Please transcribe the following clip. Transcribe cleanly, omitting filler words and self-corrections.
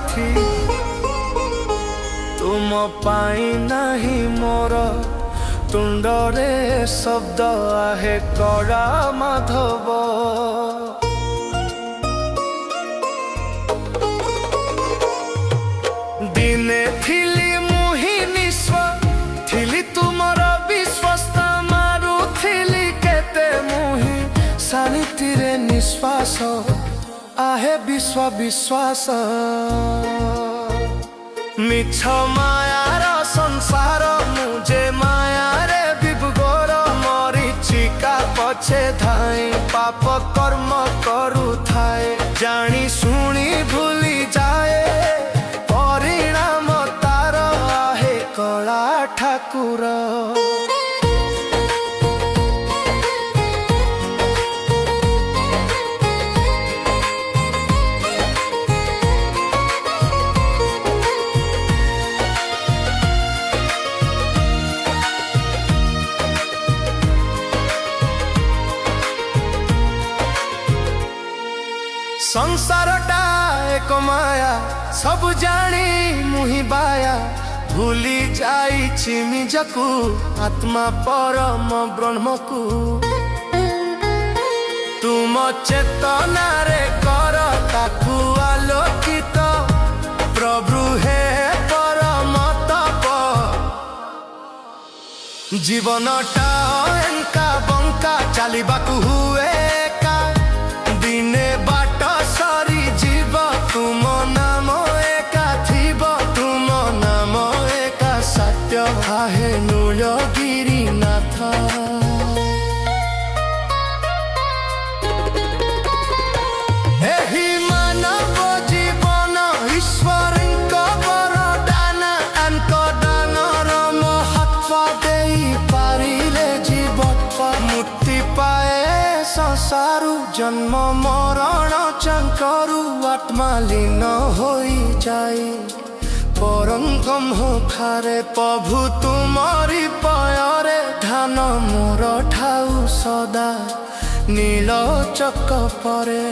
साथी तुम पाई नहीं मोर तुंडरे शब्द आहे कड़ा माधव। दिने थिली मुही निस्व थिली तुमर विश्वस्त मारू थिली केते मुही शांतिरे निश्वास आहे विश्व विश्वास। मिछ मायार संसार मुझे मायारे विभोर मरीचिका पछे धाई पाप कर्म करू थाए जानी शुणी भूली जाए परिणाम तार आहे कला ठाकुर। संसारटा एक माया सब जानी मुही बाया भूली जाइछि निजकु आत्मा परम ब्रह्म को। तुम चेतना रे कर ताकु आलोकित प्रभु हे परम तप। जीवनटा एंका बंका चलिबाकु हुए का दिने बाट सरी जीव तुम नाम एका थिब तुम नाम एका सत्य आहे नूलगिरी नाथ। एही मानव जीवन ईश्वरଙ୍କ वरदान आंक दानर महत्व देई पारिले जीवत्व मुक्ति पाए संसारु जन्म मरण चंकरु आत्मा लीन होई जाए परंगम हो खारे प्रभु तुमरी पयरे ध्यान मोर ठाऊ सदा नील चक परे।